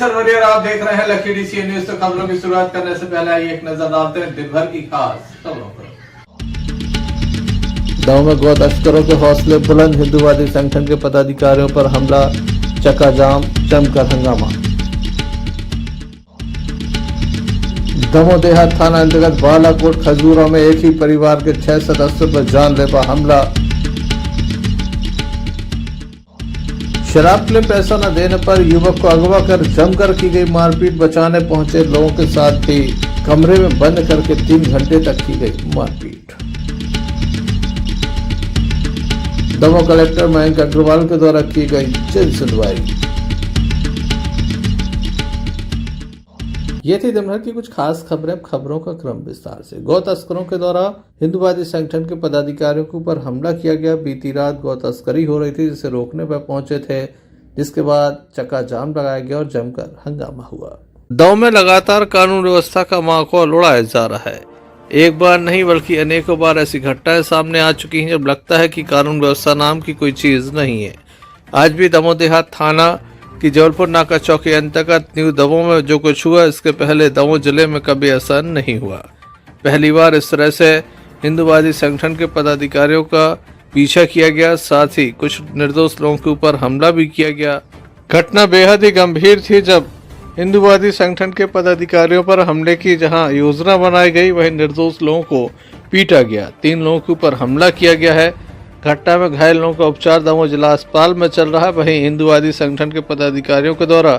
नमस्कार वरियर, आप देख रहे हैं लकी डीसी न्यूज। तो खबरों की शुरुआत करने से पहले आइए एक नजर डालते हैं दिन भर की खास खबरों पर। दमोह में गौ तस्करों के हौसले बुलंद, हिंदूवादी संगठन के पदाधिकारियों पर हमला, चक्का जाम, जमकर हंगामा। दमोह देहात थाना अंतर्गत बालाकोट खजूरों में एक ही परिवार के 6 सदस्यों पर जानलेवा हमला। शराब के लिए पैसा न देने पर युवक को अगवा कर जमकर की गई मारपीट। बचाने पहुंचे लोगों के साथ ही कमरे में बंद करके 3 घंटे तक की गई मारपीट। दमोह कलेक्टर मयंक अग्रवाल के द्वारा की गई जन सुनवाई। ये थी दिन भर की कुछ खास खबरें। खबरों का क्रम विस्तार से। गौ तस्करों के द्वारा हिंदूवादी संगठन के पदाधिकारियों के ऊपर हमला किया गया। बीती रात गौ तस्करी हो रही थी, जिसे रोकने पर पहुंचे थे, जिसके बाद चक्का जाम लगाया गया और जमकर हंगामा हुआ। दमोह में लगातार कानून व्यवस्था का माहौल उड़ाया जा रहा है। एक बार नहीं बल्कि अनेकों बार ऐसी घटनाएं सामने आ चुकी हैं जब लगता है कि कानून व्यवस्था नाम की कोई चीज नहीं है। आज भी दमोह देहात थाना कि जबलपुर नाका चौकी अंतर्गत न्यू दमोह में जो कुछ हुआ, इसके पहले दमोह जिले में कभी ऐसा नहीं हुआ। पहली बार इस तरह से हिंदूवादी संगठन के पदाधिकारियों का पीछा किया गया, साथ ही कुछ निर्दोष लोगों के ऊपर हमला भी किया गया। घटना बेहद ही गंभीर थी जब हिंदूवादी संगठन के पदाधिकारियों पर हमले की जहां योजना बनाई गई, वहीं निर्दोष लोगों को पीटा गया। 3 लोगों के ऊपर हमला किया गया है। घटना में घायल लोगों का उपचार दमोह जिला अस्पताल में चल रहा है। वहीं हिंदूवादी संगठन के पदाधिकारियों के द्वारा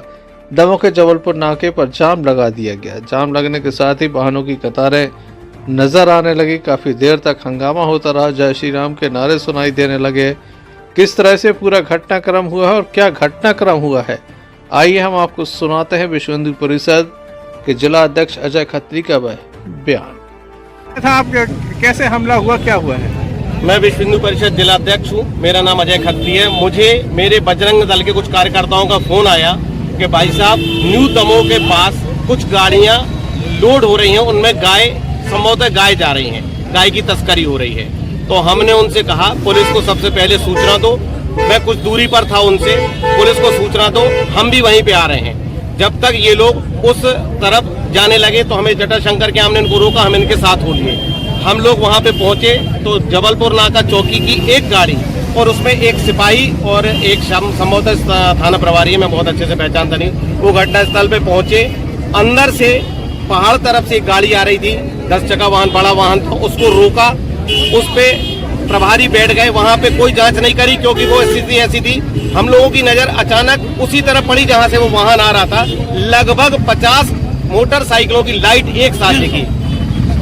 दमोह के जबलपुर नाके पर जाम लगा दिया गया। जाम लगने के साथ ही वाहनों की कतारें नजर आने लगी। काफी देर तक हंगामा होता रहा। जय श्री राम के नारे सुनाई देने लगे। किस तरह से पूरा घटनाक्रम हुआ है और क्या घटनाक्रम हुआ है, आइए हम आपको सुनाते हैं विश्व हिंदू परिषद के जिला अध्यक्ष अजय खत्री का बयान। था आप कैसे हमला हुआ, क्या हुआ है? मैं विश्व हिंदू परिषद जिला अध्यक्ष हूँ। मेरा नाम अजय खत्री है। मुझे मेरे बजरंग दल के कुछ कार्यकर्ताओं का फोन आया कि भाई साहब न्यू दमोह के पास कुछ गाड़ियाँ लोड हो रही हैं, उनमें गाय संभवतः गाय जा रही हैं, गाय की तस्करी हो रही है। तो हमने उनसे कहा पुलिस को सबसे पहले सूचना दो। मैं कुछ दूरी पर था उनसे, पुलिस को सूचना दो, हम भी वहीं पे आ रहे हैं। जब तक ये लोग उस तरफ जाने लगे तो हमें जटाशंकर के हमने इनको रोका, हम इनके साथ हो लिए। हम लोग वहां पे पहुंचे तो जबलपुर नाका चौकी की एक गाड़ी और उसमें एक सिपाही और एक संभवतः थाना प्रभारी है, मैं बहुत अच्छे से पहचानता नहीं, वो घटनास्थल पे पहुंचे। अंदर से पहाड़ तरफ से एक गाड़ी आ रही थी, 10 चक्का वाहन, बड़ा वाहन था, उसको रोका। उस पे प्रभारी बैठ गए। वहां पे कोई जांच नहीं करी क्योंकि वो स्थिति ऐसी थी। हम लोगों की नजर अचानक उसी तरफ पड़ी जहां से वो वाहन आ रहा था। लगभग 50 मोटरसाइकिलों की लाइट एक साथ दिखी,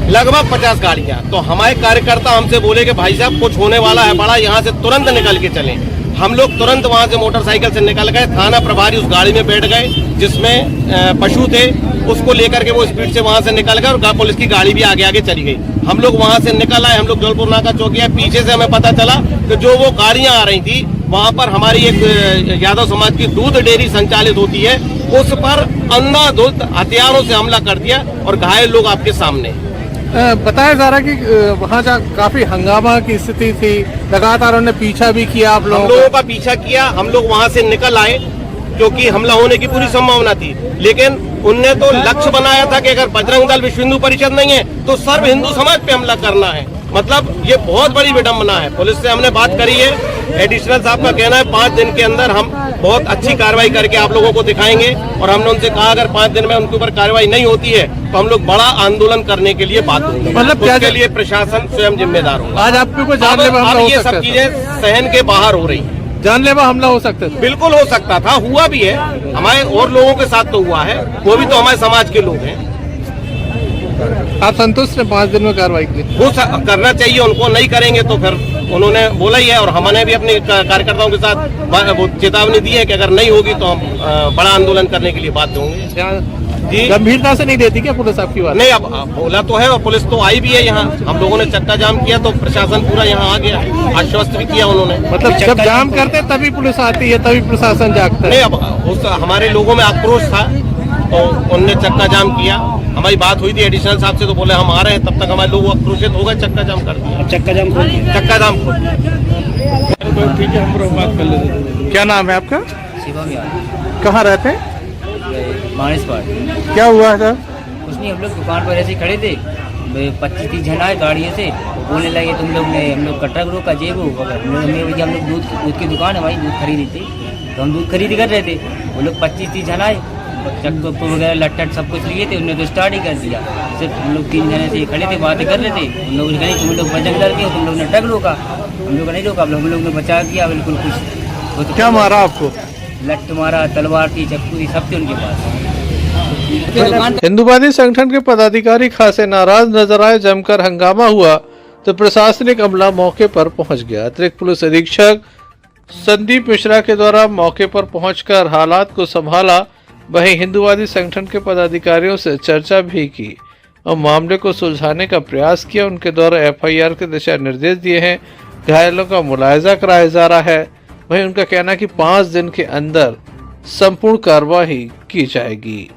लगभग 50 गाड़ियां। तो हमारे कार्यकर्ता हमसे बोले कि भाई साहब कुछ होने वाला है बड़ा, यहाँ से तुरंत निकल के चलें। हम लोग तुरंत वहां से मोटरसाइकिल से निकल गए। थाना प्रभारी उस गाड़ी में बैठ गए जिसमें पशु थे, उसको लेकर के वो स्पीड से वहां से निकल गए और पुलिस की गाड़ी भी आगे आगे चली गई। हम लोग वहां से निकल आए। हम लोग जबलपुर नाका चौकी है, पीछे से हमें पता चला कि जो वो गाड़ियां आ रही थी वहां पर हमारी एक यादव समाज की दूध डेयरी संचालित होती है, उस पर अंधाधुंध हथियारों से हमला कर दिया और घायल लोग आपके सामने। बताया जा रहा कि वहाँ काफी हंगामा की स्थिति थी, लगातार उन्होंने पीछा भी किया आप लोगों हम लोगों का पीछा किया। हम लोग वहाँ से निकल आए क्योंकि हमला होने की पूरी संभावना थी, लेकिन उनने तो लक्ष्य बनाया था कि अगर बजरंग दल विश्व हिंदू परिषद नहीं है तो सर्व हिंदू समाज पे हमला करना है। मतलब ये बहुत बड़ी विडंबना है। पुलिस से हमने बात करी है, एडिशनल साहब का कहना है 5 दिन के अंदर हम बहुत अच्छी कार्रवाई करके आप लोगों को दिखाएंगे। और हमने उनसे कहा अगर 5 दिन में उनके ऊपर कार्रवाई नहीं होती है तो हम लोग बड़ा आंदोलन करने के लिए बात होंगे। मतलब उसके लिए प्रशासन स्वयं जिम्मेदार होगा। आज आपके ऊपर जानलेवा हमला हो ये सकता सब है? चीजें सहन के बाहर हो रही, जानलेवा हमला हो सकता है? बिल्कुल हो सकता था, हुआ भी है। हमारे और लोगों के साथ तो हुआ है, वो भी तो हमारे समाज के लोग हैं। आप संतुष्ट हैं 5 दिन में कार्रवाई के लिए? वो करना चाहिए उनको, नहीं करेंगे तो फिर उन्होंने बोला ही है और हमने भी अपने कार्यकर्ताओं के साथ चेतावनी दी है कि अगर नहीं होगी तो हम बड़ा आंदोलन करने के लिए बाध्य होंगे। जी, गंभीरता से नहीं देती क्या पुलिस आपकी बात? नहीं, अब बोला तो है और पुलिस तो आई भी है यहाँ। हम लोगों ने चक्का जाम किया तो प्रशासन पूरा यहाँ आ गया, आश्वस्त भी किया उन्होंने। मतलब जब जाम करते तभी पुलिस आती है, तभी प्रशासन जागता है? नहीं, अब हमारे लोगों में आक्रोश था तो उनने चक्का जाम किया। हमारी बात हुई थी एडिशनल साहब से, तो बोले हम आ रहे हैं, तब तक हमारे लोग आक्रोशित हो गए, चक्का जाम कर दिया। चक्का जाम खोल ठीक है, हम बात कर लेते। क्या नाम है आपका? शिवम यार, कहाँ रहते हैं? मानस पर। क्या हुआ था? कुछ नहीं, हम लोग दुकान पर ऐसे ही खड़े थे, 25-30 जन आए गाड़ियों से, बोलने लगे तुम लोग ने हम लोग कटरा रोका जेब हो। हम लोग दूध की दुकान है, हमारी दूध खरीदी थी, तो हम दूध खरीदी कर रहे थे। वो लोग 25-30 जन आए, चक्को वगैरह लट्टट सब कुछ लिए थे, उन्होंने तो स्टार्ट ही कर दिया। सिर्फ हम लोग 3 जने से खड़े थे, बातें कर रहे थे। उन लोगों ने कहा तुम लोग बजरंग दल के हो, तुम लोग ने ट्रक रोका। हम लोग ने नहीं रोका, हम लोग ने बचा किया बिल्कुल। कुछ क्या मारा आपको? लट्ट मारा, तलवार थी, चक्कू थी, सब थे उनके पास। हिंदुवादी संगठन के पदाधिकारी खासे नाराज नजर आए। जमकर हंगामा हुआ तो प्रशासनिक अमला मौके पर पहुंच गया। अतिरिक्त पुलिस अधीक्षक संदीप मिश्रा के द्वारा मौके पर पहुंचकर हालात को संभाला। वहीं हिंदुवादी संगठन के पदाधिकारियों से चर्चा भी की और मामले को सुलझाने का प्रयास किया। उनके द्वारा FIR के दिशा निर्देश दिए हैं। घायलों का मुलायजा कराया जा रहा है। वहीं उनका कहना है कि 5 दिन के अंदर संपूर्ण कार्रवाई की जाएगी।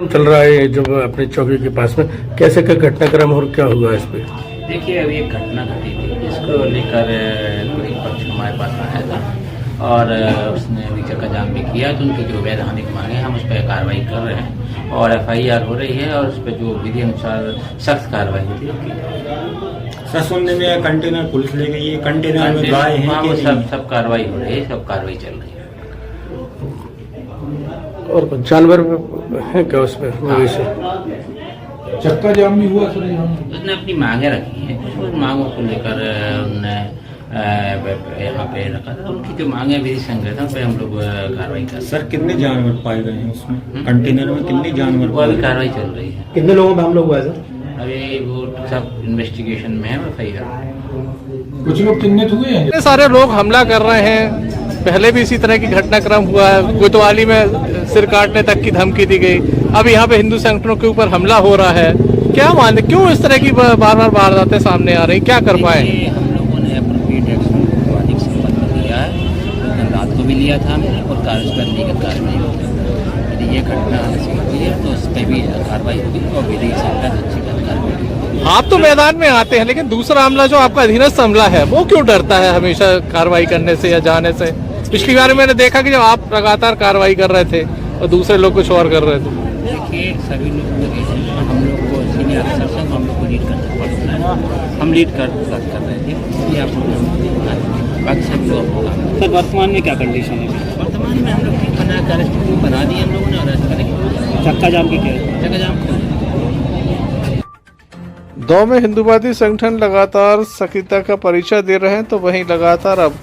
चल रहा है जब अपने चौकी के पास में, कैसे का घटनाक्रम और क्या हुआ इस पे? देखिए, अभी एक घटना घटी थी, इसको लेकर कोई पक्ष हमारे पास आया था और उसने अभी चक्का जाम भी किया। तो उनकी जो वैधानिक मांगे हम उस पर कार्रवाई कर रहे हैं और FIR हो रही है और उस पर जो विधि अनुसार सख्त कार्रवाई होती है। सुनने में कंटेनर पुलिस ले गई है, कंटेनर में गाय है, हाँ, वो सब कार्रवाई हो रही है, सब कार्रवाई चल रही है। और जानवर है क्या उसमें? चक्का जाम भी हुआ सर? उसने अपनी मांगे रखी हैं, उस मांगों को लेकर उनने यहाँ पे रखा था। उनकी जो मांगे विधि संगठन पे हम लोग कार्रवाई कर। सर कितने जानवर पाए गए हैं उसमें? कंटेनर में कितने जानवर? वो अभी कार्रवाई चल रही है। कितने लोगों में हम लोग हुआ सर? अभी वो सब इन्वेस्टिगेशन में है, FIR। कुछ लोग चिन्हित हुए हैं? इतने सारे लोग हमला कर रहे हैं। पहले भी इसी तरह की घटनाक्रम हुआ है। कोतवाली में सिर काटने तक की धमकी दी गई। अब यहाँ पे हिंदू संगठनों के ऊपर हमला हो रहा है। क्या मानते, क्यों इस तरह की बार बार वारदातें सामने आ रही, क्या कर पाए? हम लोगों ने अप्रोप्रिएट एक्शन अधिक संबंध में लिया है, रात को भी लिया था हमने और लीगल कार्रवाई होगी। यदि ये घटना हुई है तो उस पर भी कार्रवाई होगी और विधि संगठन अच्छी कार्रवाई होगी। आप तो मैदान में आते हैं, लेकिन दूसरा हमला जो आपका अधीनस्थ हमला है वो क्यों डरता है हमेशा कार्रवाई करने से या जाने से? पिछली बार मैंने देखा कि जब आप लगातार कार्रवाई कर रहे थे और दूसरे लोग कुछ और कर रहे थे। देखिए, सभी लोग लगे हैं, हम लोग को सीनियर अफसर से हम लोग को लीड करना पड़ता है। हम लीड कर रहे थे, इसलिए आप लोग बाकी सभी लोग। सर वर्तमान में क्या कंडीशन है? वर्तमान में हम लोग बना दिए हम लोगों ने और ऐसा करेंगे। चक्का जाम की क्या? चक्का जाम दो में हिंदुवादी संगठन लगातार सक्रियता का परिचय दे रहे हैं, तो वहीं लगातार अब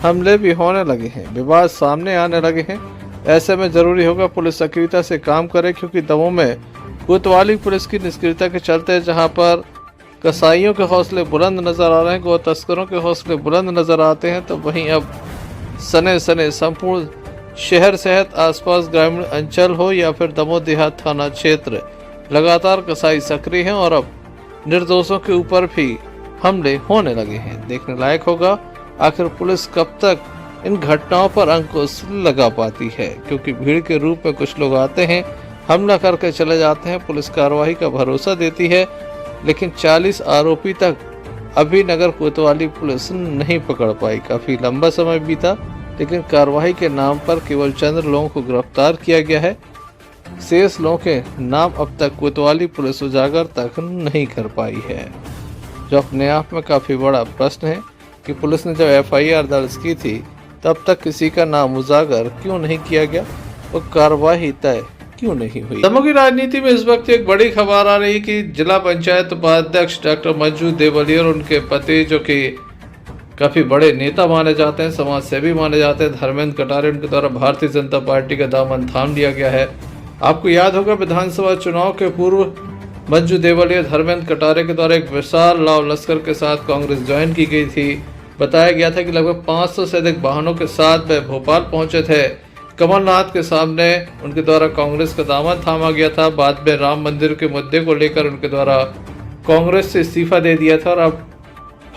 हमले भी होने लगे हैं, विवाद सामने आने लगे हैं। ऐसे में जरूरी होगा पुलिस सक्रियता से काम करे, क्योंकि दमोह में कोतवाली पुलिस की निष्क्रियता के चलते जहां पर कसाईयों के हौसले बुलंद नजर आ रहे हैं, गौ तस्करों के हौसले बुलंद नजर आते हैं, तो वहीं अब सने सने संपूर्ण शहर सहित आसपास ग्रामीण अंचल हो या फिर दमोह देहात थाना क्षेत्र, लगातार कसाई सक्रिय हैं और अब निर्दोषों के ऊपर भी हमले होने लगे हैं। देखने लायक होगा आखिर पुलिस कब तक इन घटनाओं पर अंकुश लगा पाती है, क्योंकि भीड़ के रूप में कुछ लोग आते हैं, हमला करके चले जाते हैं, पुलिस कार्रवाई का भरोसा देती है, लेकिन 40 आरोपी तक अभी नगर कोतवाली पुलिस नहीं पकड़ पाई। काफी लंबा समय बीता, लेकिन कार्रवाई के नाम पर केवल चंद लोगों को गिरफ्तार किया गया है। शेष लोगों के नाम अब तक कोतवाली पुलिस उजागर तक नहीं कर पाई है, जो अपने आप में काफी बड़ा प्रश्न है कि पुलिस ने जब FIR दर्ज की थी तब तक किसी का नाम उजागर क्यों नहीं किया गया और कार्रवाई तय क्यों नहीं हुई। दमोह की राजनीति में इस वक्त एक बड़ी खबर आ रही है कि जिला पंचायत उपाध्यक्ष डॉक्टर मंजू देवलिया और उनके पति, जो कि काफी बड़े नेता माने जाते हैं, समाज सेवी माने जाते हैं, धर्मेंद्र कटारे, उनके द्वारा भारतीय जनता पार्टी का दामन थाम लिया गया है। आपको याद होगा विधानसभा चुनाव के पूर्व मंजू देवलिया धर्मेंद्र कटारे के द्वारा एक विशाल लाव लश्कर के साथ कांग्रेस ज्वाइन की गई थी। बताया गया था कि लगभग 500 से अधिक वाहनों के साथ वे भोपाल पहुंचे थे। कमलनाथ के सामने उनके द्वारा कांग्रेस का दामन थामा गया था। बाद में राम मंदिर के मुद्दे को लेकर उनके द्वारा कांग्रेस से इस्तीफा दे दिया था और अब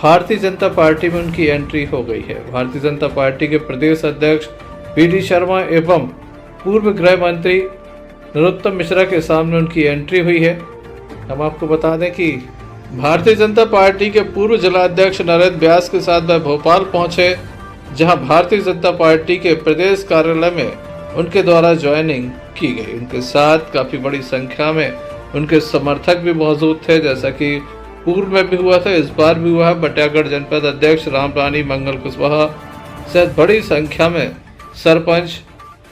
भारतीय जनता पार्टी में उनकी एंट्री हो गई है। भारतीय जनता पार्टी के प्रदेश अध्यक्ष BD शर्मा एवं पूर्व गृह मंत्री नरोत्तम मिश्रा के सामने उनकी एंट्री हुई है। हम आपको बता दें कि भारतीय जनता पार्टी के पूर्व जिलाध्यक्ष नरेंद्र व्यास के साथ वह भोपाल पहुंचे, जहां भारतीय जनता पार्टी के प्रदेश कार्यालय में उनके द्वारा ज्वाइनिंग की गई। उनके साथ काफी बड़ी संख्या में उनके समर्थक भी मौजूद थे, जैसा कि पूर्व में भी हुआ था, इस बार भी हुआ है। बटियागढ़ जनपद अध्यक्ष रामरानी मंगल कुशवाहा सहित बड़ी संख्या में सरपंच,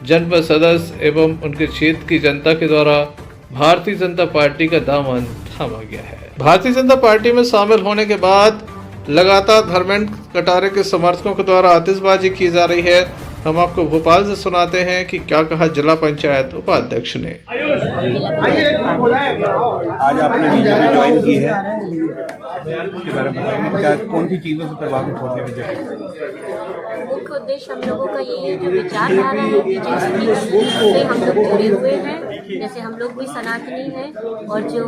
जनपद सदस्य एवं उनके क्षेत्र की जनता के द्वारा भारतीय जनता पार्टी का दामन थामा गया है। भारतीय जनता पार्टी में शामिल होने के बाद लगातार धर्मेंद्र कटारे के समर्थकों के द्वारा आतिशबाजी की जा रही है। हम आपको भोपाल से सुनाते हैं कि क्या कहा जिला पंचायत उपाध्यक्ष ने। आज आपने बीजेपी ज्वाइन की है, इसके बारे में बताइए, क्या कौन सी चीजों से प्रभावित होते हैं बीजेपी? मुख्य उद्देश्य हम लोगों का ये है, जो विचारधारा है बीजेपी से हम लोग जुड़े हुए हैं। जैसे हम लोग भी सनातनी हैं और जो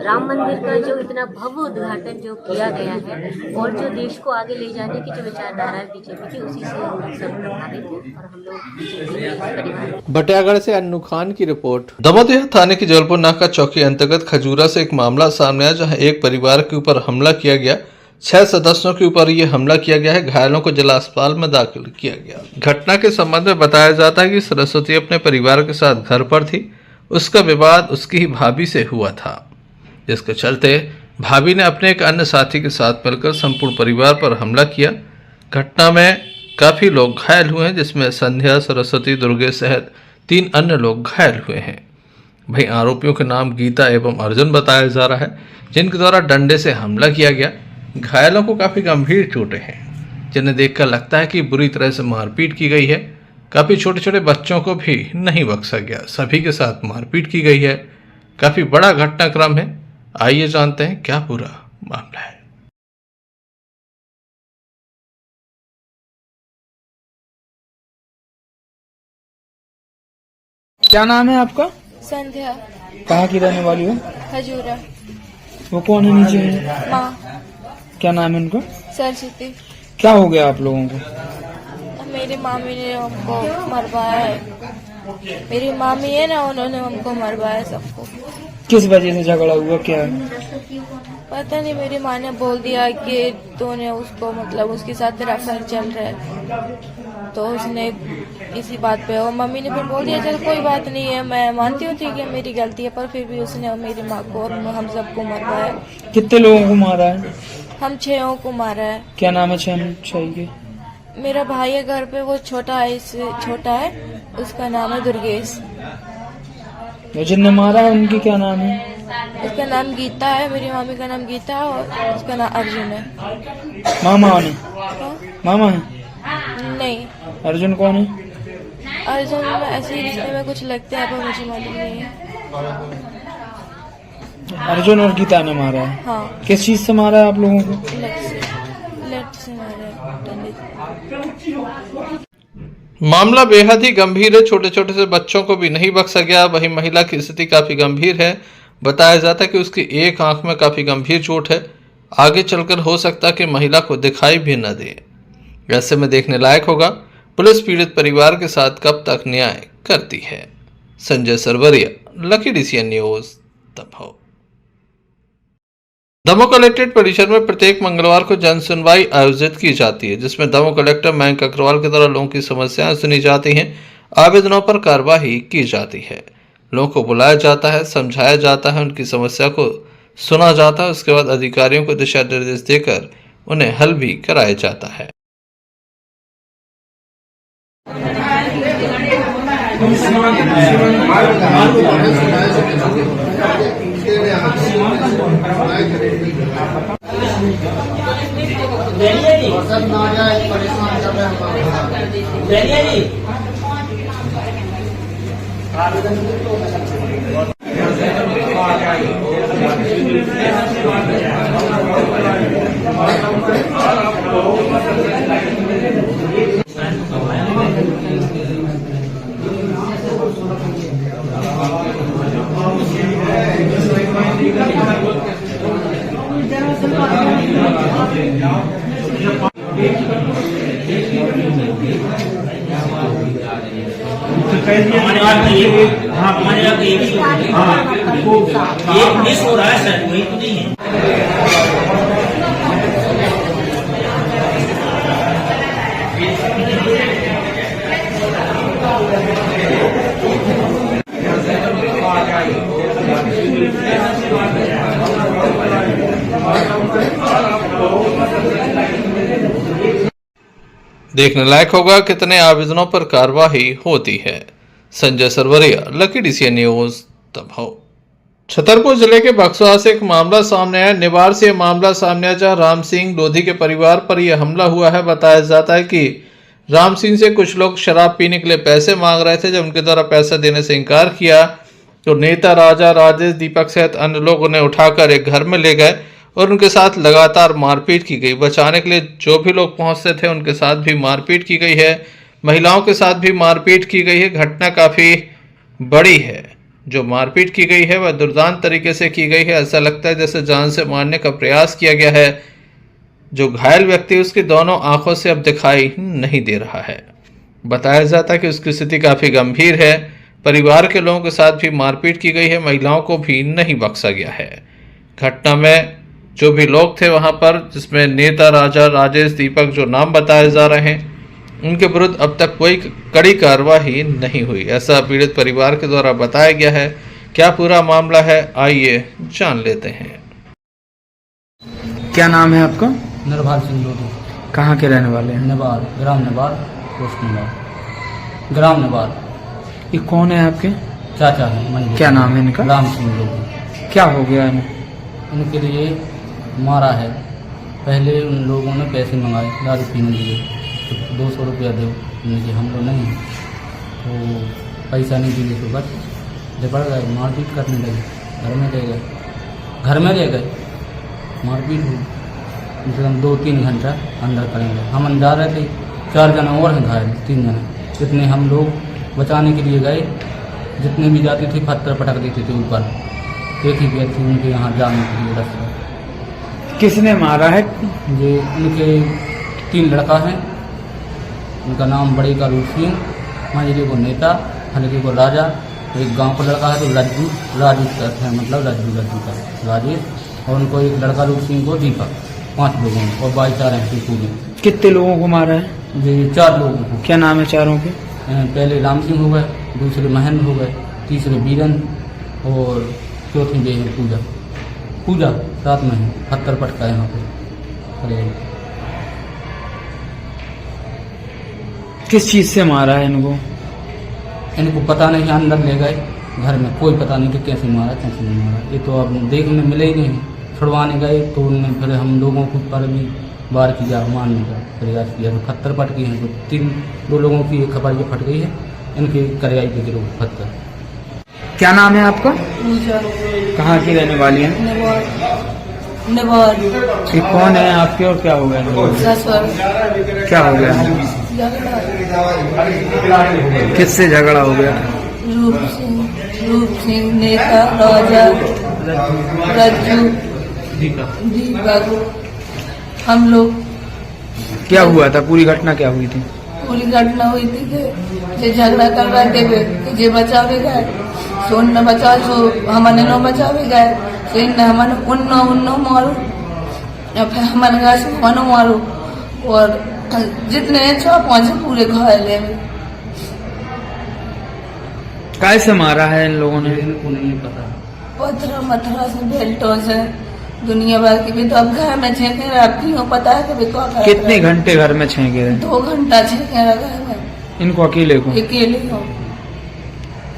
राम मंदिर का जो इतना भव्य उद्घाटन जो किया गया है और जो देश को आगे ले जाने की जो विचारधारा है बीजेपी की, उसी से हम लोग सब प्रभावित हैं और हम लोग बीजेपी के परिवार। बटियागढ़ से अन्नू खान की रिपोर्ट। दमोह थाने की जबलपुर नाका चौकी अंतर्गत खजूरा से एक मामला सामने आया, जहां एक परिवार के ऊपर हमला किया गया। 6 सदस्यों के ऊपर ये हमला किया गया है। घायलों को जिला अस्पताल में दाखिल किया गया। घटना के संबंध में बताया जाता है कि सरस्वती अपने परिवार के साथ घर पर थी। उसका विवाद उसकी ही भाभी से हुआ था, जिसके चलते भाभी ने अपने एक अन्य साथी के साथ मिलकर संपूर्ण परिवार पर हमला किया। घटना में काफी लोग घायल हुए हैं, जिसमें संध्या, सरस्वती, दुर्गेश सहित 3 अन्य लोग घायल हुए हैं। वहीं आरोपियों के नाम गीता एवं अर्जुन बताया जा रहा है, जिनके द्वारा डंडे से हमला किया गया। घायलों को काफी गंभीर चोटें हैं, जिन्हें देखकर लगता है कि बुरी तरह से मारपीट की गई है। काफी छोटे छोटे बच्चों को भी नहीं बख्शा गया, सभी के साथ मारपीट की गई है। काफी बड़ा घटनाक्रम है। आइए जानते हैं क्या पूरा मामला है। क्या नाम है आपका? संध्या। कहाँ की रहने वाली हो? खजूरा। वो कौन है नीचे है? माँ। क्या नाम है उनका? सरस्वती। क्या हो गया आप लोगों को? मेरी मामी ने हमको मरवाया है। मेरी मामी है ना, उन्होंने हमको मरवाया सबको। किस वजह से झगड़ा हुआ, क्या है? पता नहीं, मेरी माँ ने बोल दिया कि तूने उसको, मतलब उसके साथ तेरा अफेयर चल रहा है, तो उसने इसी बात पे, और मम्मी ने फिर बोल दिया चल कोई बात नहीं है, मैं मानती हूँ ठीक है मेरी गलती है, पर फिर भी उसने मेरी माँ को और हम सबको मरवाया। कितने लोगों को मारा है? हम 6 को मारा है। क्या नाम है 6 के? मेरा भाई है घर पे, वो छोटा है, इससे छोटा है, उसका नाम है दुर्गेश। जिनने मारा है उनकी क्या नाम है? उसका नाम गीता है, मेरी मामी का नाम गीता है, और उसका नाम अर्जुन है। मामा ने? मामा है? नहीं। अर्जुन कौन है? अर्जुन ऐसे ही रिश्ते में कुछ लगते हैं, पर मुझे मालूम नहीं है। अर्जुन और गीता ने मारा है? हाँ। किस चीज से मारा है आप लोगों को? लट से मारा है, डंडे से। मामला बेहद ही गंभीर है। छोटे छोटे से बच्चों को भी नहीं बख्शा गया। वहीं महिला की स्थिति काफी गंभीर है। बताया जाता है कि उसकी एक आंख में काफी गंभीर चोट है। आगे चलकर हो सकता है कि महिला को दिखाई भी न दे। ऐसे में देखने लायक होगा पुलिस पीड़ित परिवार के साथ कब तक न्याय करती है। Sanjay Sarwaria, lucky DCN news, Damoh. Damoh collectorate परिसर में प्रत्येक मंगलवार को जन सुनवाई आयोजित की जाती है, जिसमें दमोह कलेक्टर मयंक अग्रवाल के द्वारा लोगों की समस्याएं सुनी जाती हैं, आवेदनों पर कार्रवाई की जाती है, लोगों को बुलाया जाता है, समझाया जाता है, उनकी समस्या को सुना जाता है। उसके बाद अधिकारियों को दिशा निर्देश देकर उन्हें हल भी कराया जाता है। हाँ, मिस हो रहा है सर, वही तो नहीं है। देखने लायक होगा कितने आवेदनों पर कार्रवाई होती है। Sanjay Sarwaria, lucky DCN news, Damoh. Chhatarpur जिले के बक्सवा से एक मामला सामने आया। निवार से यह मामला सामने आया जहां राम सिंह लोधी के परिवार पर यह हमला हुआ है। बताया जाता है कि राम सिंह से कुछ लोग शराब पीने के लिए पैसे मांग रहे थे। जब उनके द्वारा पैसा देने से इनकार किया तो नेता राजा, राजेश, दीपक सहित अन्य लोगों ने उठाकर एक घर में ले गए और उनके साथ लगातार मारपीट की गई। बचाने के लिए जो भी लोग पहुंचते थे उनके साथ भी मारपीट की गई है। महिलाओं के साथ भी मारपीट की गई है। घटना काफी बड़ी है। जो मारपीट की गई है वह दुर्दांत तरीके से की गई है। ऐसा लगता है जैसे जान से मारने का प्रयास किया गया है। जो घायल व्यक्ति उसकी दोनों आंखों से अब दिखाई नहीं दे रहा है। बताया जाता है कि उसकी स्थिति काफी गंभीर है। परिवार के लोगों के साथ भी मारपीट की गई है। महिलाओं को भी नहीं बख्शा गया है। घटना में जो भी लोग थे वहां पर, जिसमें नेता राजा, राजेश, दीपक जो नाम बताए जा रहे हैं, उनके विरुद्ध अब तक कोई कड़ी कार्रवाई नहीं हुई, ऐसा पीड़ित परिवार के द्वारा बताया गया है। क्या पूरा मामला है, आइए जान लेते हैं। क्या नाम है आपका? नरभाल सिंह लोधी। कहाँ के रहने वाले हैं? नेबार, ग्राम नेबार, पोस्ट नेबार, ग्राम नेबार। ये कौन है आपके? चाचा है। क्या नाम है इनका? राम सिंह लोधी। क्या हो गया इन्हें? उनके लिए मारा है। पहले उन लोगों ने पैसे मंगाए दारू पीने के लिए, तो 200 रुपया दो। उनके हम लोग नहीं, तो पैसा नहीं दिए तो बस झपड़ गए, मारपीट करने लगे। घर में ले गए, मारपीट हुई। कम से कम 2-3 घंटा अंदर करेंगे। हम अंदर रहे थे, 4 जने और हैं घायल, 3 जने। इतने हम लोग बचाने के लिए गए। जितने भी जाते थे पत्थर पटक देते थे ऊपर। एक ही व्यक्ति उनके यहाँ जाने के लिए रास्ता। किसने मारा है? ये उनके 3 लड़का हैं। उनका नाम बड़े का रूप सिंह, मांझले को नेता, हल्के को राजा, एक गांव का लड़का है तो राजू कहते हैं, मतलब राजू का राजेश, और उनको एक लड़का रूप सिंह को दीपक। 5 लोगों को, और 22 हैं पूरे। कितने लोगों को मारा है? ये 4 लोगों को। क्या नाम है चारों के? पहले राम सिंह हो गए, दूसरे महेंद्र हो गए, तीसरे बीरन, और चौथी बे है पूजा साथ में है। पत्थर पटका यहाँ पे। अरे किस चीज से मारा है इनको? इनको पता नहीं, अंदर ले गए घर में, कोई पता नहीं कि कैसे मारा कैसे नहीं मारा। ये तो अब देखने मिले ही नहीं। छुड़वाने गए तो उनने फिर हम लोगों को पर भी बार किया, मारने का प्रयास किया। तो पत्थर पट गए हैं। तो 2 लोगों की एक खबर ये फट गई है। इनके करियाई के गिरो पत्थर। क्या नाम है आपका? पूजा। कहाँ की रहने वाली है? नेबार। ये कौन है आपके और क्या हो गया? ससुर। क्या हो गया? किससे झगड़ा हो गया? रूप सिंह, नेता राजा, राजू, दीपक, हम लोग। क्या हुआ था? पूरी घटना क्या हुई थी? पूरी घटना हुई थी कि झगड़ा कर रहे थे, जे बचावे गए सो उन बचा, सो हमने नो बचावे गए, सो इन हमने उन्नो मारो, या फिर हमारे गए सो मनो मारो, और जितने 4-5 पूरे घायल है। कैसे मारा है इन लोगों ने? इनको नहीं पता। पत्थर से, बेल्टों से, दुनिया भर की। भी तो अब घर में छेके रखी हो, पता है कि भी तो कितने घंटे घर में छेके रहे? 2 घंटा छेके रखा है। इनको अकेले को? अकेले हो।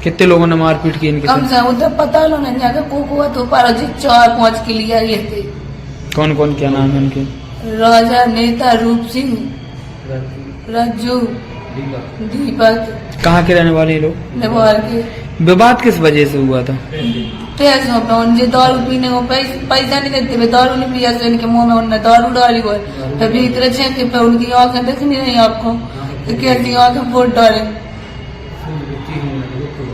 कितने लोगों ने मारपीट की इनके कम साथ? से उधर पता लो नहीं जाकर को तो पर 4-5 के लिए ये थे। कौन कौन, क्या नाम है उनके? राजा, नेता रूप सिंह, राजू, दीपक। कहाँ के रहने वाले लोग? नेबार के। विवाद किस वजह से हुआ था? पैसों पे उनसे दारू पीने को पैसा नहीं देते थे, दारू नहीं पिया, तो इनके मुंह में उनने दारू डाली हुई। फिर भीतर छेके पे उनकी आंखें दिखनी नहीं आपको, तो कैसी आंखें फोड़ डाले।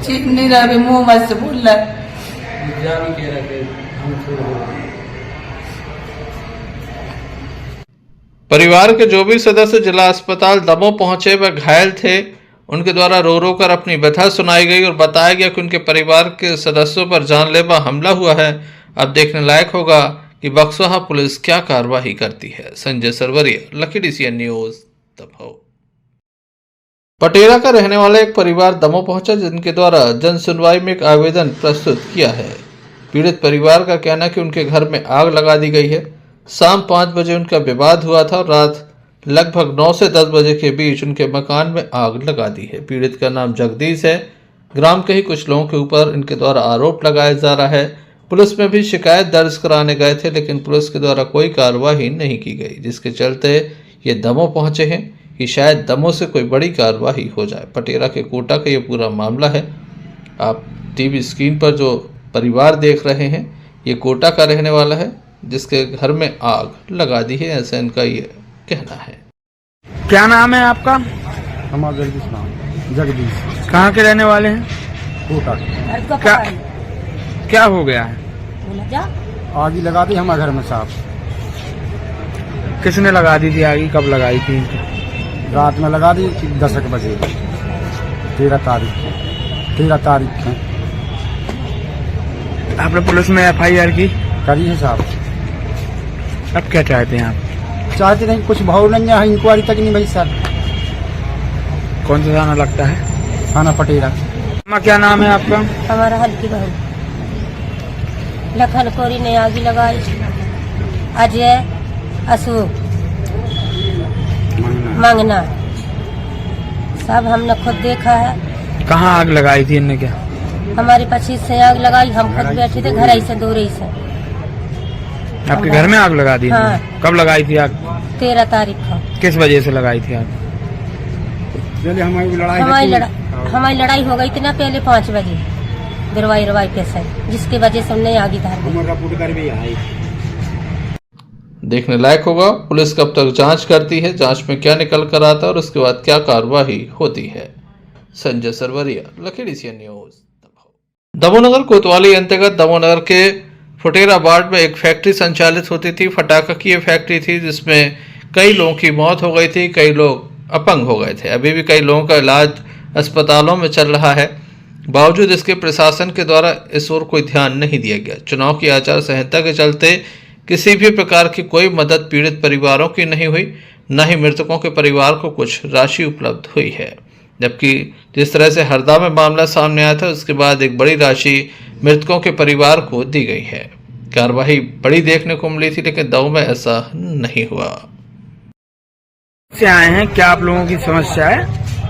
चीख नहीं रहा, मुंह मत से बोल रहा है। परिवार के जो भी सदस्य जिला अस्पताल दमोह पहुंचे वह घायल थे। उनके द्वारा रो रो कर अपनी व्यथा सुनाई गई और बताया गया कि उनके परिवार के सदस्यों पर जानलेवा हमला हुआ है। अब देखने लायक होगा कि बक्सवा पुलिस क्या कार्रवाई करती है। Sanjay Sarwaria, lucky DCN news, Damoh. Patera का रहने वाला एक परिवार दमोह पहुंचा, जिनके द्वारा जन सुनवाई में एक आवेदन प्रस्तुत किया है। पीड़ित परिवार का कहना है कि उनके घर में आग लगा दी गई है। शाम 5 बजे उनका विवाद हुआ था और रात लगभग 9 से 10 बजे के बीच उनके मकान में आग लगा दी है। पीड़ित का नाम जगदीश है। ग्राम के ही कुछ लोगों के ऊपर इनके द्वारा आरोप लगाया जा रहा है। पुलिस में भी शिकायत दर्ज कराने गए थे, लेकिन पुलिस के द्वारा कोई कार्रवाई नहीं की गई, जिसके चलते ये दमोह पहुंचे हैं कि शायद दमोह से कोई बड़ी कार्रवाई हो जाए। पटेरा के कोटा का ये पूरा मामला है। आप टीवी स्क्रीन पर जो परिवार देख रहे हैं, ये कोटा का रहने वाला है, जिसके घर में आग लगा दी है, ऐसा इनका ये कहना है। क्या नाम है आपका? हमारा जगदीश नाम जगदीश। कहाँ के रहने वाले हैं? कोटा। क्या हो गया है? आग ही लगा दी हमारे घर में साहब। किसने लगा दी थी आग? कब लगाई थी? रात में लगा दी 10 बजे, 13 तारीख है। आपने पुलिस में FIR की? करी है साहब। अब क्या चाहते हैं आप? चाहते नहीं, कुछ भाव नहीं है, इंक्वायरी तक नहीं भाई सर। कौन सा थाना लगता है? थाना पटेरा। क्या नाम है आपका? हमारा हल्की बहन लखन कोरी ने आग लगाई। अजय, अशोक, मंगना सब हमने खुद देखा है। कहाँ आग लगाई थी इनने? क्या हमारे 25 से आग लगाई। हम खुद बैठे थे घर ही से, दूर ही से। आपके घर में आग लगा दी? हाँ। कब लगाई थी आग? 13 तारीख को। किस वजह से लगाई थी आग? हमारी लड़ाई हो गई थी ना पहले 5 बजे दरवाई के से, जिसकी वजह से हमने आगे धार दी। देखने लायक होगा पुलिस कब तक जांच करती है, जांच में क्या निकल कर आता है और उसके बाद क्या कार्रवाई होती है। Sanjay Sarwariya, Lakhedi CN news. दमोह नगर कोतवाली अंतर्गत दमोह नगर के फुटेरा वार्ड में एक फैक्ट्री संचालित होती थी। फटाखा की ये फैक्ट्री थी, जिसमें कई लोगों की मौत हो गई थी, कई लोग अपंग हो गए थे। अभी भी कई लोगों का इलाज अस्पतालों में चल रहा है। बावजूद इसके प्रशासन के द्वारा इस ओर कोई ध्यान नहीं दिया गया। चुनाव की आचार संहिता के चलते किसी भी प्रकार की कोई मदद पीड़ित परिवारों की नहीं हुई, न ही मृतकों के परिवार को कुछ राशि उपलब्ध हुई है। जबकि जिस तरह से हरदा में मामला सामने आया था, उसके बाद एक बड़ी राशि मृतकों के परिवार को दी गई है। कार्रवाई बड़ी देखने को मिली थी, लेकिन दमोह में ऐसा नहीं हुआ। से आए हैं, क्या आप लोगों की समस्या है?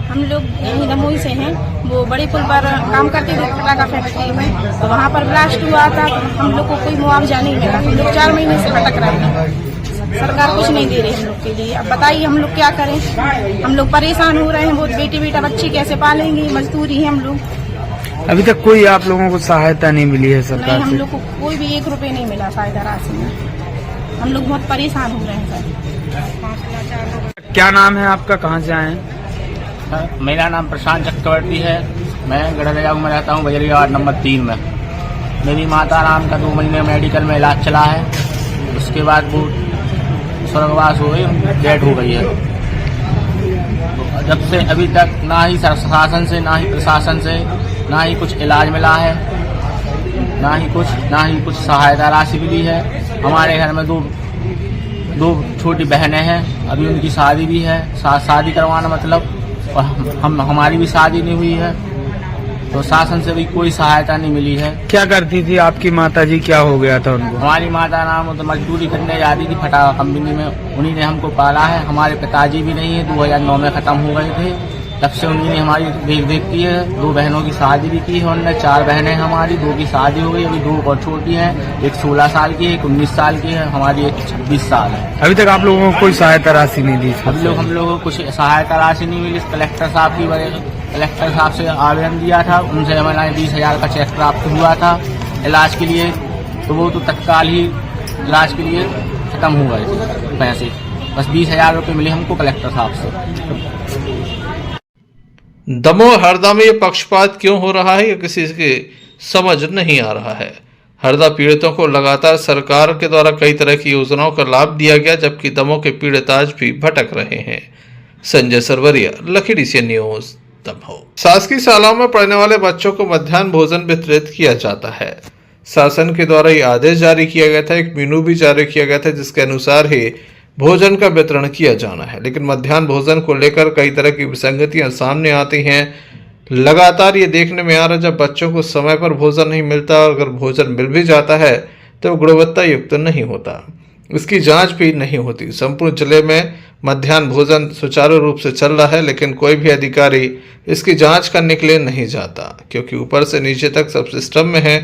हम लोग यहीं दमोह से हैं। वो बड़े पुल पर काम करते थे पटाखा फैक्ट्री में, तो वहाँ पर ब्लास्ट हुआ था। तो हम लोग को कोई मुआवजा नहीं मिला। हम लोग 4 महीने से भटक रहे हैं, सरकार कुछ नहीं दे रही हम लोग के लिए। अब बताइए हम लोग क्या करें? हम लोग परेशान हो रहे हैं बहुत। बेटी बेटा बच्ची कैसे पालेंगे? मजदूरी है हम लोग। अभी तक कोई आप लोगों को सहायता नहीं मिली है सरकार से? हम लोग को कोई भी 1 रुपये नहीं मिला सहायता राशि में। हम लोग बहुत परेशान हो रहे हैं सर। क्या नाम है आपका? कहाँ से आए हैं? मेरा नाम प्रशांत चक्रवर्ती है। मैं गढ़लिया में रहता हूँ, बजरिया वार्ड नंबर 3 में। मेरी माता राम का 2 महीने मेडिकल में इलाज चला है। उसके बाद वो स्वर्गवास हो गई, डेथ हो गई है। जब से अभी तक ना ही शासन से, ना ही प्रशासन से, ना ही कुछ इलाज मिला है, ना ही कुछ सहायता राशि मिली है। हमारे घर में दो छोटी बहनें हैं, अभी उनकी शादी भी है। शादी करवाना मतलब हमारी भी शादी नहीं हुई है, तो शासन से भी कोई सहायता नहीं मिली है। क्या करती थी आपकी माता जी? क्या हो गया था उनको? हमारी माता नाम तो मजदूरी करने जाती थी फटाखा कंपनी में। उन्हीं ने हमको पाला है। हमारे पिताजी भी नहीं है, 2009 में खत्म हो गए थे। तब से उन्हीं ने हमारी देख की है। 2 बहनों की शादी भी की है उन्होंने। 4 बहनें हमारी, 2 की शादी हो गई, अभी 2 और छोटी हैं। एक 16 साल की है, एक 19 साल की है, हमारी एक 26 साल है। अभी तक आप लोगों को कोई सहायता राशि नहीं दी? हम लोगों को कुछ सहायता राशि नहीं मिली। कलेक्टर साहब से आवेदन दिया था, उनसे हमारा 20,000 का चेक प्राप्त हुआ था इलाज के लिए, तो वो तो तत्काल ही इलाज के लिए खत्म हो गए थे पैसे। बस 20,000 रुपये मिले हमको कलेक्टर साहब से। दमोह हरदा में ये पक्षपात क्यों हो रहा है, ये किसी की समझ नहीं आ रहा है। हरदा पीड़ितों को लगातार सरकार के द्वारा कई तरह की योजनाओं का लाभ दिया गया, जबकि दमोह के पीड़ित आज भी भटक रहे हैं। Sanjay Sarwariya, Lakhedi CN news, Damoh. शासकीय शालाओं में पढ़ने वाले बच्चों को मध्याह्न भोजन वितरित किया जाता है। शासन के द्वारा ये आदेश जारी किया गया था, एक मेनू भी जारी किया गया था, जिसके अनुसार ही भोजन का वितरण किया जाना है। लेकिन मध्याह्न भोजन को लेकर कई तरह की विसंगतियां सामने आती हैं। लगातार ये देखने में आ रहा है, जब बच्चों को समय पर भोजन नहीं मिलता और अगर भोजन मिल भी जाता है तो गुणवत्ता युक्त नहीं होता, इसकी जांच भी नहीं होती। संपूर्ण जिले में मध्याह्न भोजन सुचारू रूप से चल रहा है, लेकिन कोई भी अधिकारी इसकी जांच करने के लिए नहीं जाता, क्योंकि ऊपर से नीचे तक सब सिस्टम में है।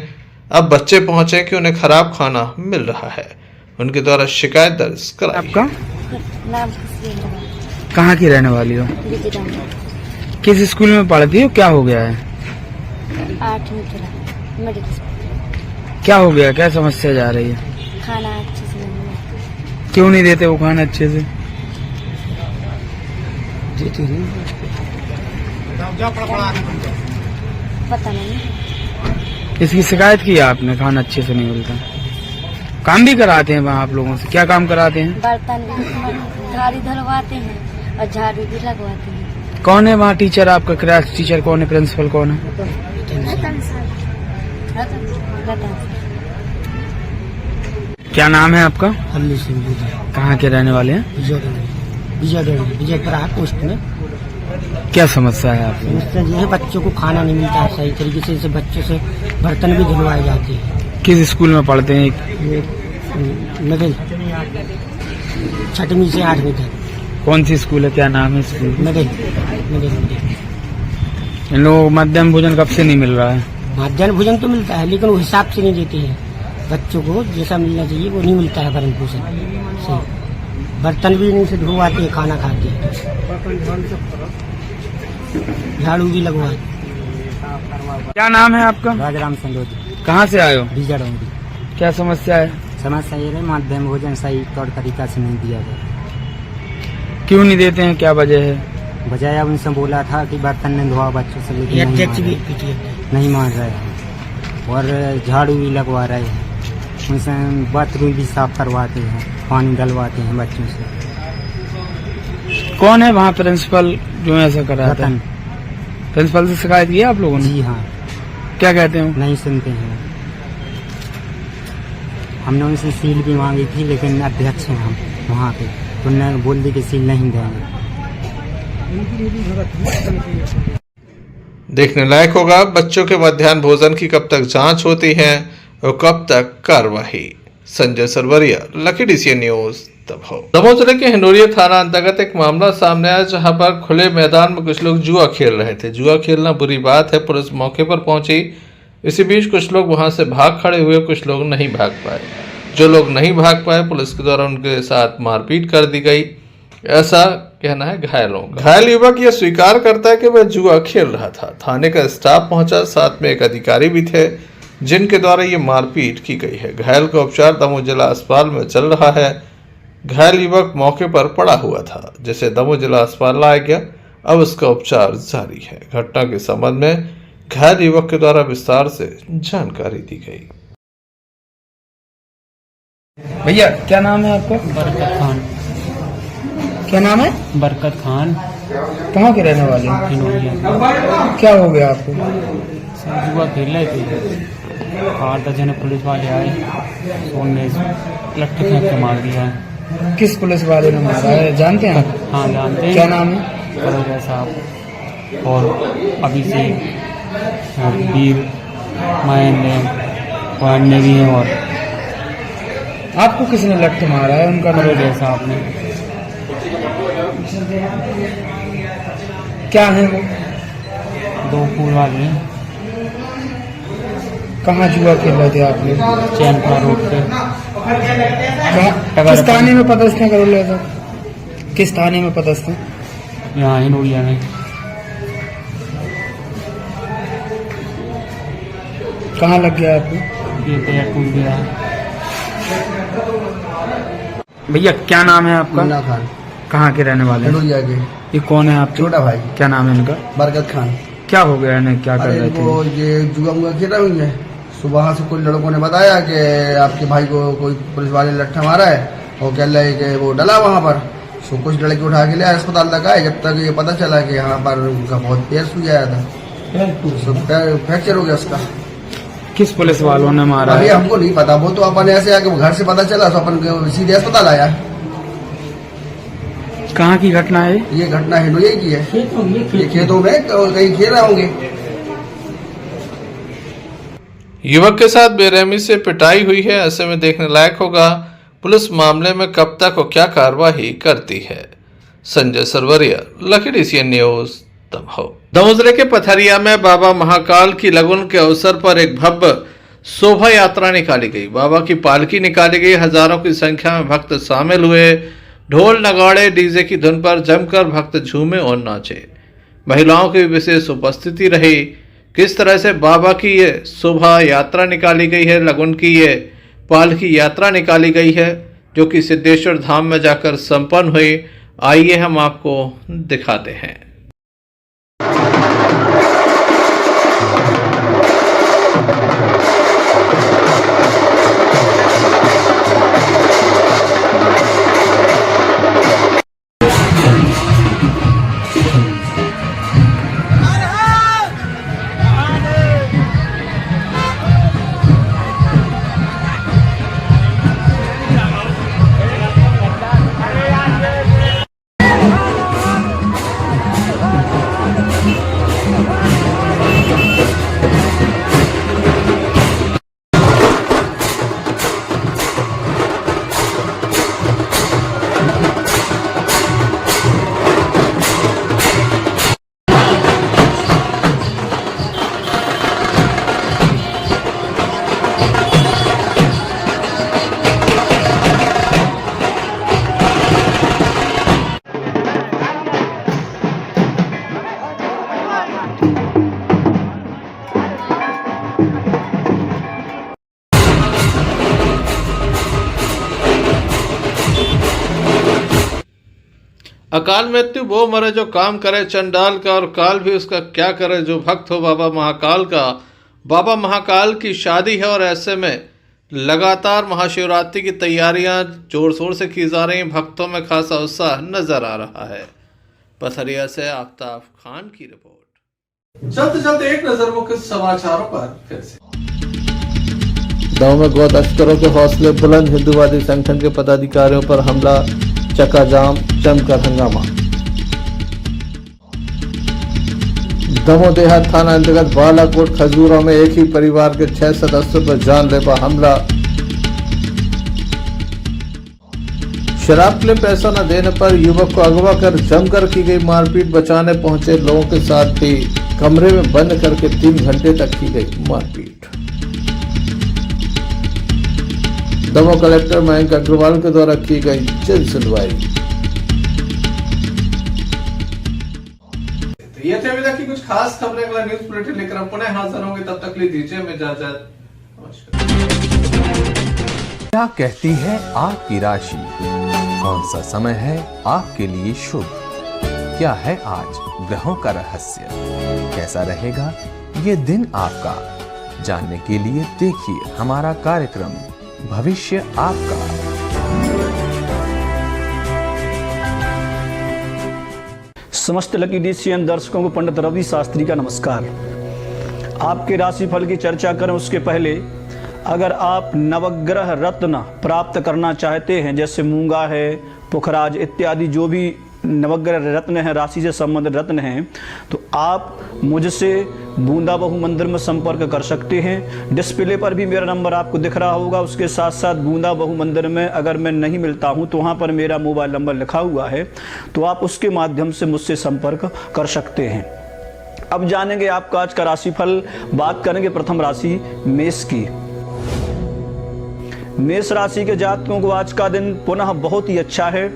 अब बच्चे पहुंचे कि उन्हें खराब खाना मिल रहा है, उनके द्वारा शिकायत दर्ज कराई। आपका नाम कहाँ की रहने वाली हो? किस स्कूल में पढ़ती हो? क्या हो गया है? 8वीं क्लास मेडिकल स्कूल। क्या हो गया? क्या समस्या जा रही है? खाना अच्छे से नहीं मिला। क्यों नहीं देते वो खाना अच्छे से? पता नहीं। इसकी शिकायत की है आपने? खाना अच्छे से नहीं मिलता। काम भी कराते हैं वहाँ आप लोगों से? क्या काम कराते हैं? बर्तन भी झाड़ी धुलवाते हैं और झाड़ू भी लगवाते हैं। कौन है वहाँ टीचर आपका? क्लास टीचर कौन है? प्रिंसिपल कौन है? क्या नाम है आपका? कहाँ के रहने वाले हैं? विजयपुरा पोस्ट में। क्या समस्या है आपको? समस्या ये है, बच्चों को खाना नहीं मिलता है सही तरीके से बच्चों से बर्तन भी धुलवाए जाते हैं। किस स्कूल में पढ़ते हैं? मिडिल 6वीं से 8वीं तक। कौन सी स्कूल है? क्या नाम है स्कूल? मिडिल। इन लोगों मध्याह्न भोजन कब से नहीं मिल रहा है? मध्याह्न भोजन तो मिलता है, लेकिन वो हिसाब से नहीं देते हैं। बच्चों को जैसा मिलना चाहिए वो नहीं मिलता है। भरण पोषण सही, बर्तन भी नहीं से धुलवाते हैं, खाना खाते हैं, झाड़ू भी लगवाते। क्या नाम है आपका? राजाराम संडोजी। कहाँ से आए हो? बीजाडोंगरी। क्या समस्या है? समस्या ये है, मध्याह्न भोजन सही तौर तरीका से नहीं दिया गया। क्यों नहीं देते हैं? क्या वजह है? बजाय उनसे बोला था कि बर्तन नहीं धोआ बच्चों से, लेकिन नहीं मान रहे हैं और झाड़ू भी लगवा रहे हैं। उनसे बाथरूम भी साफ करवाते हैं, पानी डलवाते हैं बच्चों से। कौन है वहाँ प्रिंसिपल जो ऐसा कराता है? प्रिंसिपल से शिकायत की आप लोगों ने? जी हाँ। क्या कहते हैं? नहीं सुनते हैं। हमने उनसे सील भी मांगी थी, लेकिन अध्यक्ष हैं हम वहाँ के, तो उन्होंने बोल दी कि सील नहीं देंगे। देखने लायक होगा बच्चों के मध्याह्न भोजन की कब तक जांच होती है और कब तक कार्रवाई। Sanjay Sarwaria, lucky DCN news, Damoh जिले के हिंडोरिया थाना अंतर्गत एक मामला सामने आया, जहां पर खुले मैदान में कुछ लोग जुआ खेल रहे थे। जुआ खेलना बुरी बात है। पुलिस मौके पर पहुंची। इसी बीच कुछ लोग वहां से भाग खड़े हुए, कुछ लोग नहीं भाग पाए। जो लोग नहीं भाग पाए, पुलिस के द्वारा उनके साथ मारपीट कर दी गई, ऐसा कहना है घायलों। घायल युवक यह स्वीकार करता है कि वह जुआ खेल रहा था। थाने का स्टाफ पहुंचा, साथ में एक अधिकारी भी थे, जिनके द्वारा ये मारपीट की गई है। घायल का उपचार दमोह जिला अस्पताल में चल रहा है। घायल युवक मौके पर पड़ा हुआ था, जिसे दमोह जिला अस्पताल लाया गया। अब उसका उपचार जारी है। घटना के संबंध में घायल युवक के द्वारा विस्तार से जानकारी दी गई। भैया क्या नाम है आपका? बरकत खान। क्या नाम है? बरकत खान। कहाँ के रहने वाले हैं? क्या हो गया आपको? जुआ खेल रहे थे, 8-10 जने पुलिस वाले आए, उन्होंने लट्ठी फेंक के मार दिया है। किस पुलिस वाले ने मारा है? जानते हैं आप? हाँ जानते हैं। क्या नाम है? करोजा साहब और अभिषेक, वीर, महेंद्र और अन्य भी हैं। और आपको किसने लट्ठी मारा है? उनका नाम? करोजा साहब ने। क्या है वो? 2 फूल वाले हैं। कहाँ जुआ खेल रहे थे आप लोग? चैनपुरा रोड पे। किस थाने में पदस्थ है करोलिया सर? किस थाने में पदस्थ है? यहाँ हिंडोरिया में। कहाँ लग गया आपको? ये पैर टूट गया। भैया क्या नाम है आपका? मुन्ना खान। कहाँ के रहने वाले हैं? हिंडोरिया के। ये कौन है आपके? छोटा भाई। क्या नाम है इनका? बरकत खान। क्या हो गया इन्हें? क्या कर रहे थे? वो ये जुआ मुआ खेल रही है। सुबह से कुछ लड़कों ने बताया कि आपके भाई को कोई पुलिस वाले ने लट्ठा मारा है, और कह रहे कि वो डला वहाँ पर। सो कुछ लड़के उठा के ले आए, अस्पताल तक आए, जब तक ये पता चला कि यहाँ पर उनका बहुत पैर सूज आया था, पैर फ्रैक्चर हो गया उसका। किस पुलिस वालों ने मारा अभी है? हमको नहीं पता, वो तो अपन ऐसे आके घर से पता चला तो अपन सीधे अस्पताल आया। कहाँ की घटना है? ये घटना हिंडोरिया की है। ये खेतों में कहीं खेल रहे होंगे। युवक के साथ बेरहमी से पिटाई हुई है। ऐसे में देखने लायक होगा पुलिस मामले में कब तक और क्या कार्रवाई करती है। Sanjay Sarwaria, lucky DCN news, Damoh. Damoh जिले के पथरिया में बाबा महाकाल की लगन के अवसर पर एक भव्य शोभा यात्रा निकाली गई। बाबा की पालकी निकाली गई। हजारों की संख्या में भक्त शामिल हुए। ढोल नगाड़े डीजे की धुन पर जमकर भक्त झूमे और नाचे। महिलाओं की विशेष उपस्थिति रही। किस तरह से बाबा की ये शोभा यात्रा निकाली गई है, लगन की ये पालकी यात्रा निकाली गई है, जो कि सिद्धेश्वर धाम में जाकर संपन्न हुई, आइए हम आपको दिखाते हैं। अकाल मृत्यु वो मरे जो काम करे चंडाल का, और काल भी उसका क्या करे जो भक्त हो बाबा महाकाल का। बाबा महाकाल की शादी है और ऐसे में लगातार महाशिवरात्रि की तैयारियां जोर शोर से की जा रही हैं। भक्तों में खासा उत्साह नजर आ रहा है। पथरिया से आफ्ताब खान की रिपोर्ट। चलते चलते एक नजर मुख्य समाचारों पर फिर से। गाँव में गौ तस्करों के हौसले बुलंद। हिंदुवादी संगठन के पदाधिकारियों पर हमला, चक्का जाम, जमकर हंगामा। दमोह देहात थाना अंतर्गत बालाकोट खजूरा में एक ही परिवार के 6 सदस्यों पर जानलेवा हमला। शराब के लिए पैसा न देने पर युवक को अगवा कर जमकर की गई मारपीट। बचाने पहुंचे लोगों के साथ भी कमरे में बंद करके 3 घंटे तक की गई मारपीट। दमोह कलेक्टर मयंक अग्रवाल के द्वारा की गई जन सुनवाई। ये थे अभी तक की कुछ खास खबरें। अगला न्यूज बुलेटिन लेकर हम पुनः हाजिर होंगे। तब तक लिए दीजिए हमें इजाजत। नमस्कार। क्या कहती है आपकी राशि? कौन सा समय है आपके लिए शुभ? क्या है आज ग्रहों का रहस्य? कैसा रहेगा ये दिन आपका? जानने के लिए देखिए हमारा कार्यक्रम भविष्य आपका। समस्त लकी DCN दर्शकों को पंडित रवि शास्त्री का नमस्कार। आपके राशिफल की चर्चा करें उसके पहले अगर आप नवग्रह रत्न प्राप्त करना चाहते हैं, जैसे मूंगा है, पुखराज इत्यादि जो भी नवग्रह रत्न हैं, राशि से संबंधित रत्न हैं, तो आप मुझसे बूंदा बहु मंदिर में संपर्क कर सकते हैं। डिस्प्ले पर भी मेरा नंबर आपको दिख रहा होगा। उसके साथ साथ बूंदा बहु मंदिर में अगर मैं नहीं मिलता हूं तो वहां पर मेरा मोबाइल नंबर लिखा हुआ है, तो आप उसके माध्यम से मुझसे संपर्क कर सकते हैं। अब जानेंगे आपका आज का राशिफल। बात करेंगे प्रथम राशि मेष की। मेष राशि के जातकों को आज का दिन पुनः बहुत ही अच्छा है।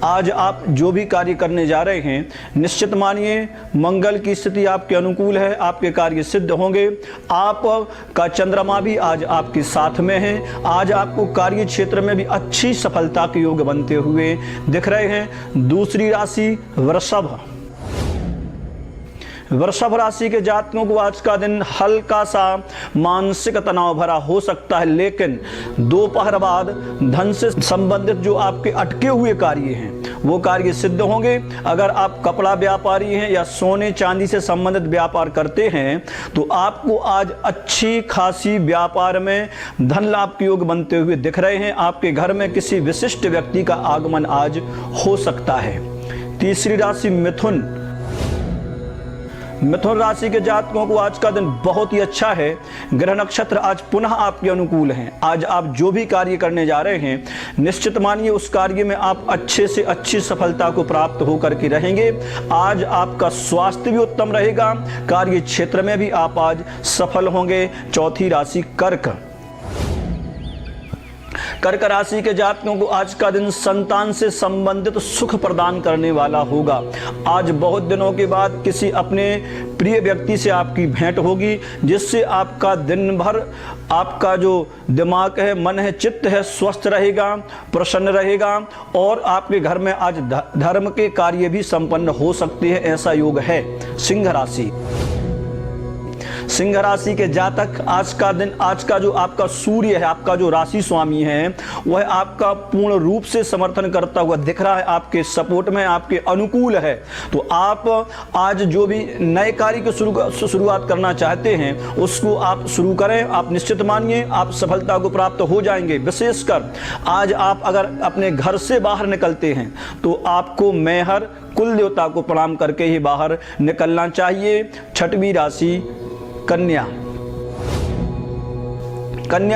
आज आप जो भी कार्य करने जा रहे हैं, निश्चित मानिए मंगल की स्थिति आपके अनुकूल है। आपके कार्य सिद्ध होंगे। आपका चंद्रमा भी आज आपके साथ में है। आज आपको कार्य क्षेत्र में भी अच्छी सफलता के योग बनते हुए दिख रहे हैं। दूसरी राशि वृषभ। वृषभ राशि के जातकों को आज का दिन हल्का सा मानसिक तनाव भरा हो सकता है, लेकिन दोपहर बाद धन से संबंधित जो आपके अटके हुए कार्य हैं वो कार्य सिद्ध होंगे। अगर आप कपड़ा व्यापारी हैं या सोने चांदी से संबंधित व्यापार करते हैं तो आपको आज अच्छी खासी व्यापार में धन लाभ के योग बनते हुए दिख रहे हैं। आपके घर में किसी विशिष्ट व्यक्ति का आगमन आज हो सकता है। तीसरी राशि मिथुन। मिथुन राशि के जातकों को आज का दिन बहुत ही अच्छा है। ग्रह नक्षत्र आज पुनः आपके अनुकूल हैं। आज आप जो भी कार्य करने जा रहे हैं निश्चित मानिए उस कार्य में आप अच्छे से अच्छी सफलता को प्राप्त होकर के रहेंगे। आज आपका स्वास्थ्य भी उत्तम रहेगा, कार्य क्षेत्र में भी आप आज सफल होंगे। चौथी राशि कर्क राशि के जातकों को आज का दिन संतान से संबंधित सुख प्रदान करने वाला होगा। आज बहुत दिनों के बाद किसी अपने प्रिय व्यक्ति से आपकी भेंट होगी, जिससे आपका दिन भर आपका जो दिमाग है, मन है, चित्त है, स्वस्थ रहेगा, प्रसन्न रहेगा और आपके घर में आज धर्म के कार्य भी संपन्न हो सकते हैं, ऐसा योग है। सिंह राशि के जातक आज का दिन, आज का जो आपका सूर्य है, आपका जो राशि स्वामी है, वह आपका पूर्ण रूप से समर्थन करता हुआ दिख रहा है, आपके सपोर्ट में, आपके अनुकूल है। तो आप आज जो भी नए कार्य की शुरुआत करना चाहते हैं उसको आप शुरू करें। आप निश्चित मानिए आप सफलता को प्राप्त हो जाएंगे। विशेषकर आज आप अगर अपने घर से बाहर निकलते हैं तो आपको मेहर कुल देवता को प्रणाम करके ही बाहर निकलना चाहिए। छठवीं राशि कन्या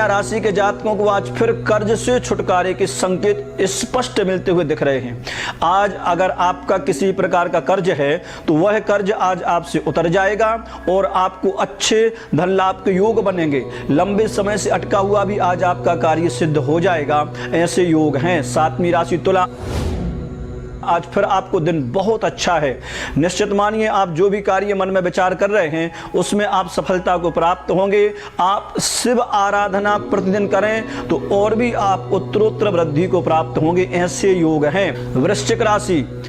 राशि के जातकों को आज फिर कर्ज से छुटकारे के संकेत स्पष्ट मिलते हुए दिख रहे हैं। आज अगर आपका किसी प्रकार का कर्ज है तो वह कर्ज आज आपसे उतर जाएगा और आपको अच्छे धन लाभ के योग बनेंगे। लंबे समय से अटका हुआ भी आज आपका कार्य सिद्ध हो जाएगा, ऐसे योग हैं। सातवीं राशि तुला, आज फिर आपको दिन बहुत अच्छा है। निश्चित मानिए आप जो भी कार्य मन में विचार कर रहे हैं उसमें आप सफलता को प्राप्त होंगे। आप शिव आराधना प्रतिदिन करें तो और भी आप उत्तरोत्तर वृद्धि को प्राप्त होंगे, ऐसे योग हैं। वृश्चिक राशि,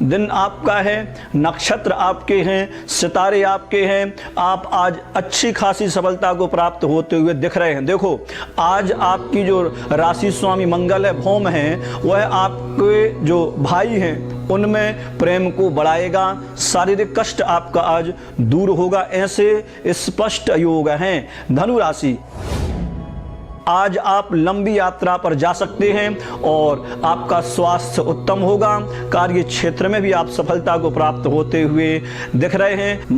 दिन आपका है, नक्षत्र आपके हैं, सितारे आपके हैं। आप आज अच्छी खासी सफलता को प्राप्त होते हुए दिख रहे हैं। देखो आज आपकी जो राशि स्वामी मंगल है, भौम है, वह आपके जो भाई हैं उनमें प्रेम को बढ़ाएगा। शारीरिक कष्ट आपका आज दूर होगा, ऐसे स्पष्ट योग हैं। धनु राशि, आज आप लंबी यात्रा पर जा सकते हैं और आपका स्वास्थ्य उत्तम होगा। कार्य क्षेत्र में भी आप सफलता को प्राप्त होते हुए दिख रहे हैं।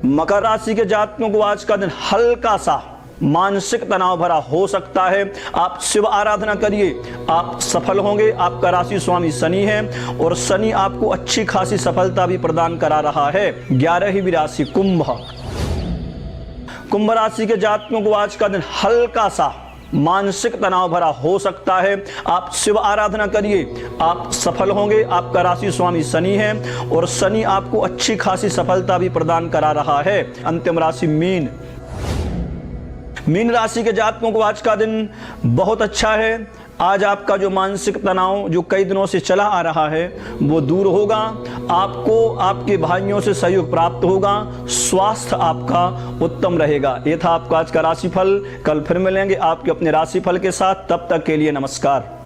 मकर राशि के जातकों को आज का दिन हल्का सा मानसिक तनाव भरा हो सकता है। आप शिव आराधना करिए, आप सफल होंगे। आपका राशि स्वामी शनि है और शनि आपको अच्छी खासी सफलता भी प्रदान करा रहा है। 11वीं राशि कुंभ राशि के जातकों को आज का दिन हल्का सा मानसिक तनाव भरा हो सकता है। आप शिव आराधना करिए, आप सफल होंगे। आपका राशि स्वामी शनि है और शनि आपको अच्छी खासी सफलता भी प्रदान करा रहा है। अंतिम राशि मीन राशि के जातकों को आज का दिन बहुत अच्छा है। आज आपका जो मानसिक तनाव जो कई दिनों से चला आ रहा है वो दूर होगा। आपको आपके भाइयों से सहयोग प्राप्त होगा। स्वास्थ्य आपका उत्तम रहेगा। ये था आपका आज का राशिफल। कल फिर मिलेंगे आपके अपने राशिफल के साथ। तब तक के लिए नमस्कार।